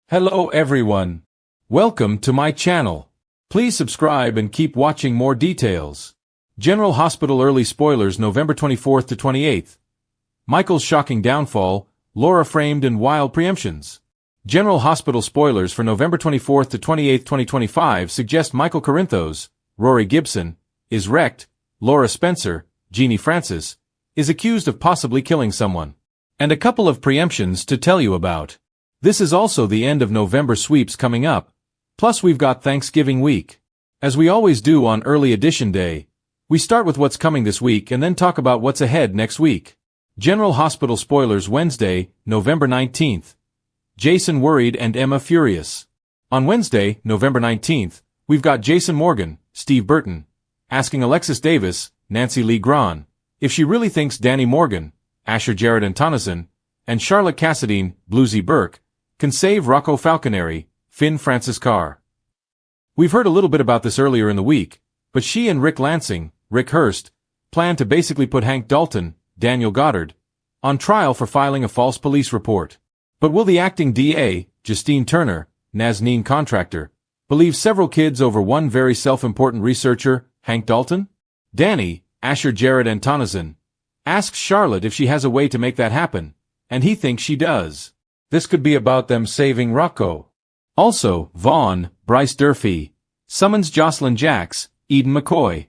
Hello everyone. Welcome to my channel. Please subscribe and keep watching more details. General Hospital early spoilers November 24th to 28th. Michael's shocking downfall, Laura framed in wild preemptions. General Hospital spoilers for November 24th to 28th 2025 suggest Michael Corinthos, Rory Gibson, is wrecked, Laura Spencer, Jeannie Francis, is accused of possibly killing someone. And a couple of preemptions to tell you about. This is also the end of November sweeps coming up, plus we've got Thanksgiving week. As we always do on Early Edition Day, we start with what's coming this week and then talk about what's ahead next week. General Hospital spoilers Wednesday, November 19th. Jason worried and Emma furious. On Wednesday, November 19th, we've got Jason Morgan, Steve Burton, asking Alexis Davis, Nancy Lee Grahn, if she really thinks Danny Morgan, Asher Jared Antonison, and Charlotte Cassadine, Bluesy Burke, can save Rocco Falconeri, Finn Francis Carr. We've heard a little bit about this earlier in the week, but she and Rick Lansing, Rick Hurst, plan to basically put Hank Dalton, Daniel Goddard, on trial for filing a false police report. But will the acting DA, Justine Turner, Nazneen contractor, believe several kids over one very self-important researcher, Hank Dalton? Danny, Asher Jared Antonison, asks Charlotte if she has a way to make that happen, and he thinks she does. This could be about them saving Rocco. Also, Vaughn, Bryce Durfee, summons Jocelyn Jacks, Eden McCoy.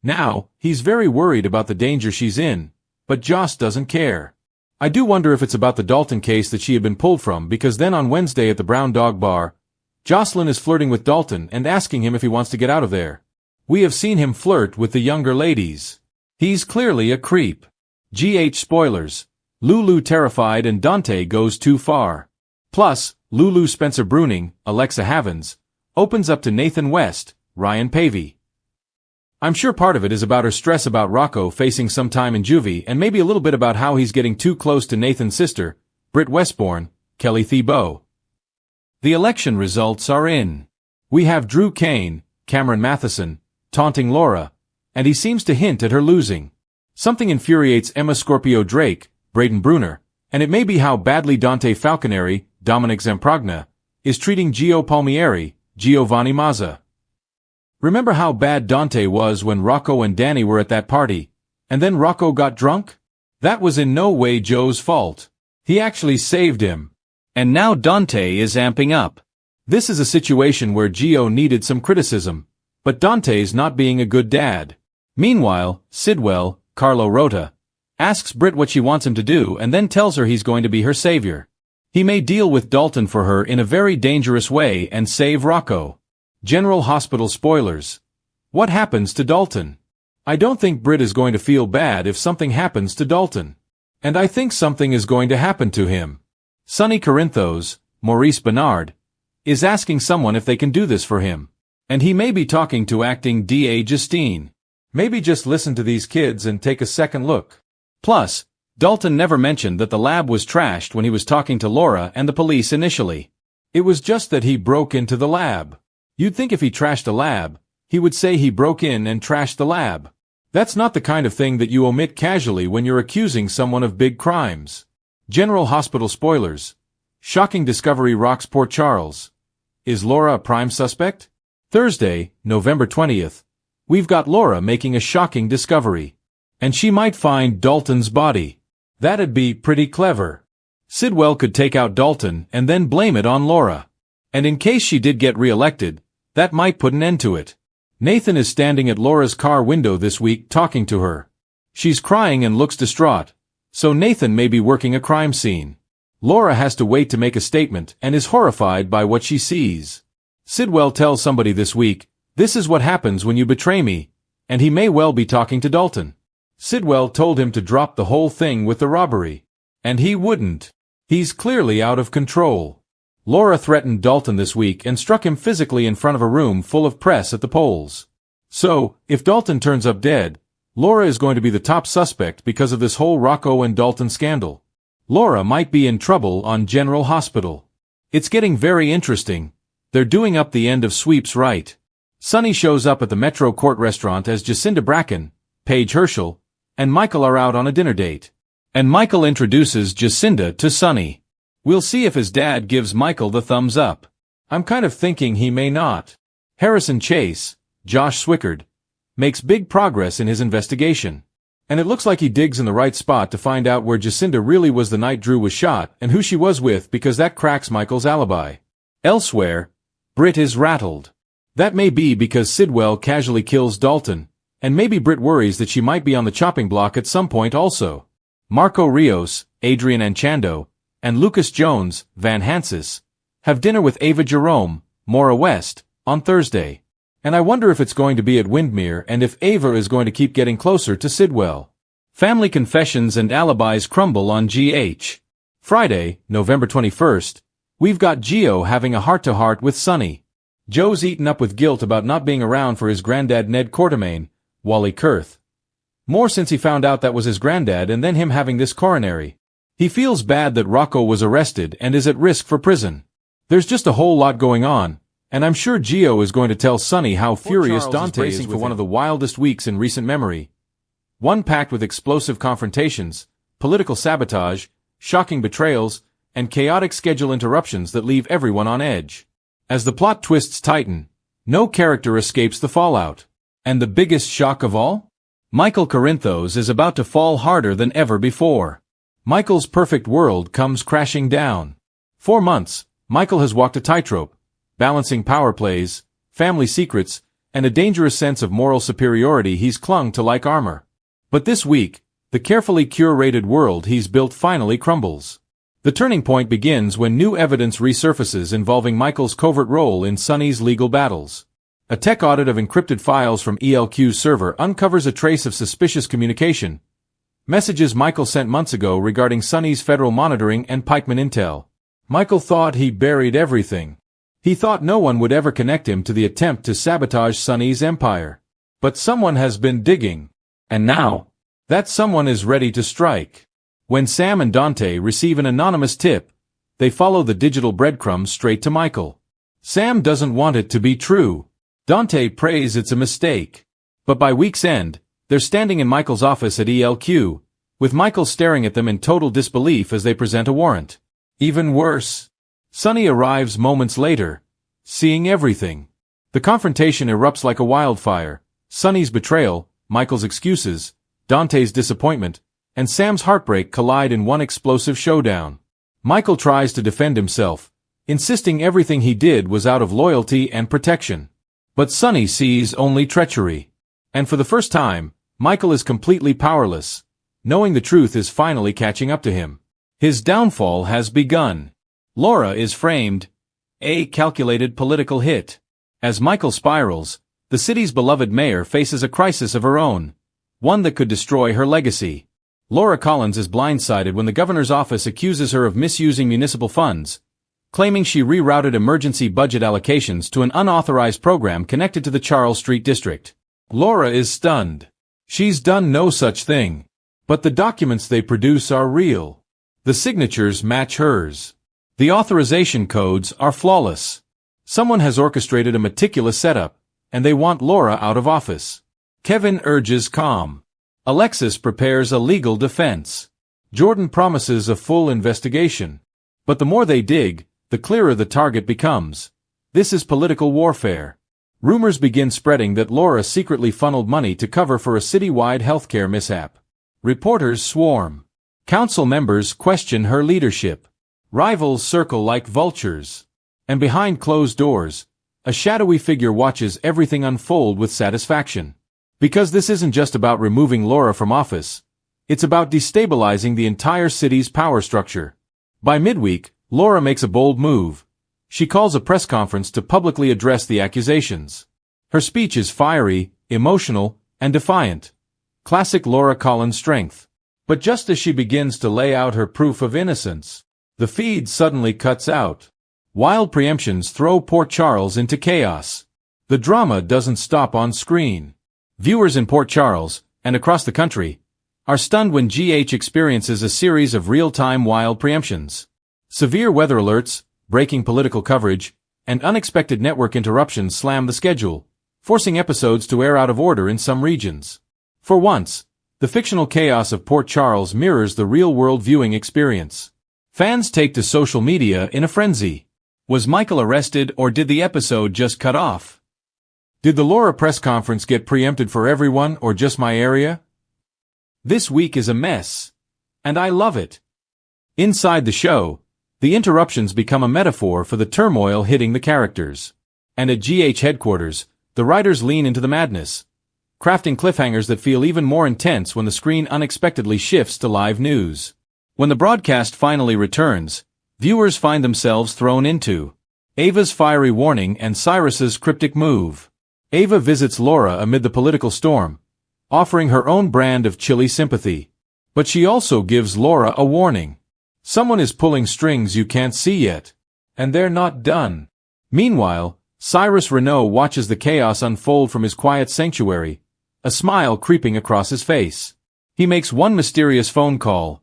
Now, he's very worried about the danger she's in, but Joss doesn't care. I do wonder if it's about the Dalton case that she had been pulled from, because then on Wednesday at the Brown Dog Bar, Jocelyn is flirting with Dalton and asking him if he wants to get out of there. We have seen him flirt with the younger ladies. He's clearly a creep. GH spoilers. Lulu terrified and Dante goes too far. Plus, Lulu Spencer Bruning, Alexa Havens, opens up to Nathan West, Ryan Pavey. I'm sure part of it is about her stress about Rocco facing some time in juvie and maybe a little bit about how he's getting too close to Nathan's sister, Britt Westbourne, Kelly Thibault. The election results are in. We have Drew Kane, Cameron Matheson, taunting Laura, and he seems to hint at her losing. Something infuriates Emma Scorpio Drake, Braden Bruner, and it may be how badly Dante Falconeri, Dominic Zamprogna, is treating Gio Palmieri, Giovanni Mazza. Remember how bad Dante was when Rocco and Danny were at that party, and then Rocco got drunk? That was in no way Joe's fault. He actually saved him. And now Dante is amping up. This is a situation where Gio needed some criticism, but Dante's not being a good dad. Meanwhile, Sidwell, Carlo Rota, asks Britt what she wants him to do and then tells her he's going to be her savior. He may deal with Dalton for her in a very dangerous way and save Rocco. General Hospital spoilers. What happens to Dalton? I don't think Britt is going to feel bad if something happens to Dalton. And I think something is going to happen to him. Sonny Corinthos, Maurice Bernard, is asking someone if they can do this for him. And he may be talking to acting DA Justine. Maybe just listen to these kids and take a second look. Plus, Dalton never mentioned that the lab was trashed when he was talking to Laura and the police initially. It was just that he broke into the lab. You'd think if he trashed a lab, he would say he broke in and trashed the lab. That's not the kind of thing that you omit casually when you're accusing someone of big crimes. General Hospital spoilers. Shocking discovery rocks Port Charles. Is Laura a prime suspect? Thursday, November 20th. We've got Laura making a shocking discovery. And she might find Dalton's body. That'd be pretty clever. Sidwell could take out Dalton and then blame it on Laura. And in case she did get re-elected, that might put an end to it. Nathan is standing at Laura's car window this week talking to her. She's crying and looks distraught, so Nathan may be working a crime scene. Laura has to wait to make a statement and is horrified by what she sees. Sidwell tells somebody this week, "This is what happens when you betray me," and he may well be talking to Dalton. Sidwell told him to drop the whole thing with the robbery. And he wouldn't. He's clearly out of control. Laura threatened Dalton this week and struck him physically in front of a room full of press at the polls. So, if Dalton turns up dead, Laura is going to be the top suspect because of this whole Rocco and Dalton scandal. Laura might be in trouble on General Hospital. It's getting very interesting. They're doing up the end of sweeps right. Sonny shows up at the Metro Court restaurant as Jacinda Bracken, Paige Herschel, and Michael are out on a dinner date. And Michael introduces Jacinda to Sonny. We'll see if his dad gives Michael the thumbs up. I'm kind of thinking he may not. Harrison Chase, Josh Swickard, makes big progress in his investigation. And it looks like he digs in the right spot to find out where Jacinda really was the night Drew was shot and who she was with, because that cracks Michael's alibi. Elsewhere, Britt is rattled. That may be because Sidwell casually kills Dalton, and maybe Britt worries that she might be on the chopping block at some point also. Marco Rios, Adrian Anchando, and Lucas Jones, Van Hansis, have dinner with Ava Jerome, Maura West, on Thursday. And I wonder if it's going to be at Windmere and if Ava is going to keep getting closer to Sidwell. Family confessions and alibis crumble on GH. Friday, November 21st, we've got Gio having a heart-to-heart with Sonny. Joe's eaten up with guilt about not being around for his granddad Ned Quartermain, Wally Kurth. More since he found out that was his granddad and then him having this coronary. He feels bad that Rocco was arrested and is at risk for prison. There's just a whole lot going on. And I'm sure Gio is going to tell Sonny how furious Dante is for one of the wildest weeks in recent memory. One packed with explosive confrontations, political sabotage, shocking betrayals, and chaotic schedule interruptions that leave everyone on edge. As the plot twists tighten, no character escapes the fallout. And the biggest shock of all? Michael Corinthos is about to fall harder than ever before. Michael's perfect world comes crashing down. 4 months, Michael has walked a tightrope, balancing power plays, family secrets, and a dangerous sense of moral superiority he's clung to like armor. But this week, the carefully curated world he's built finally crumbles. The turning point begins when new evidence resurfaces involving Michael's covert role in Sonny's legal battles. A tech audit of encrypted files from ELQ's server uncovers a trace of suspicious communication, messages Michael sent months ago regarding Sonny's federal monitoring and pikeman intel. Michael thought he buried everything. He thought no one would ever connect him to the attempt to sabotage Sonny's empire. But someone has been digging. And now, that someone is ready to strike. When Sam and Dante receive an anonymous tip, they follow the digital breadcrumbs straight to Michael. Sam doesn't want it to be true. Dante prays it's a mistake. But by week's end, they're standing in Michael's office at ELQ, with Michael staring at them in total disbelief as they present a warrant. Even worse, Sonny arrives moments later, seeing everything. The confrontation erupts like a wildfire. Sonny's betrayal, Michael's excuses, Dante's disappointment, and Sam's heartbreak collide in one explosive showdown. Michael tries to defend himself, insisting everything he did was out of loyalty and protection. But Sonny sees only treachery. And for the first time, Michael is completely powerless, knowing the truth is finally catching up to him. His downfall has begun. Laura is framed, a calculated political hit. As Michael spirals, the city's beloved mayor faces a crisis of her own, one that could destroy her legacy. Laura Collins is blindsided when the governor's office accuses her of misusing municipal funds, claiming she rerouted emergency budget allocations to an unauthorized program connected to the Charles Street district. Laura is stunned. She's done no such thing. But the documents they produce are real. The signatures match hers. The authorization codes are flawless. Someone has orchestrated a meticulous setup, and they want Laura out of office. Kevin urges calm. Alexis prepares a legal defense. Jordan promises a full investigation. But the more they dig, the clearer the target becomes. This is political warfare. Rumors begin spreading that Laura secretly funneled money to cover for a citywide healthcare mishap. Reporters swarm. Council members question her leadership. Rivals circle like vultures. And behind closed doors, a shadowy figure watches everything unfold with satisfaction. Because this isn't just about removing Laura from office. It's about destabilizing the entire city's power structure. By midweek, Laura makes a bold move. She calls a press conference to publicly address the accusations. Her speech is fiery, emotional, and defiant. Classic Laura Collins strength. But just as she begins to lay out her proof of innocence, the feed suddenly cuts out. Wild preemptions throw Port Charles into chaos. The drama doesn't stop on screen. Viewers in Port Charles, and across the country, are stunned when GH experiences a series of real-time wild preemptions. Severe weather alerts, breaking political coverage, and unexpected network interruptions slam the schedule, forcing episodes to air out of order in some regions. For once, the fictional chaos of Port Charles mirrors the real-world viewing experience. Fans take to social media in a frenzy. Was Michael arrested or did the episode just cut off? Did the Laura press conference get preempted for everyone or just my area? This week is a mess. And I love it. Inside the show, the interruptions become a metaphor for the turmoil hitting the characters. And at GH headquarters, the writers lean into the madness, crafting cliffhangers that feel even more intense when the screen unexpectedly shifts to live news. When the broadcast finally returns, viewers find themselves thrown into Ava's fiery warning and Cyrus's cryptic move. Ava visits Laura amid the political storm, offering her own brand of chilly sympathy. But she also gives Laura a warning. Someone is pulling strings you can't see yet. And they're not done. Meanwhile, Cyrus Renaud watches the chaos unfold from his quiet sanctuary, a smile creeping across his face. He makes one mysterious phone call.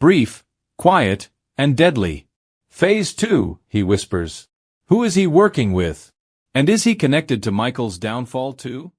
Brief, quiet, and deadly. Phase 2, he whispers. Who is he working with? And is he connected to Michael's downfall too?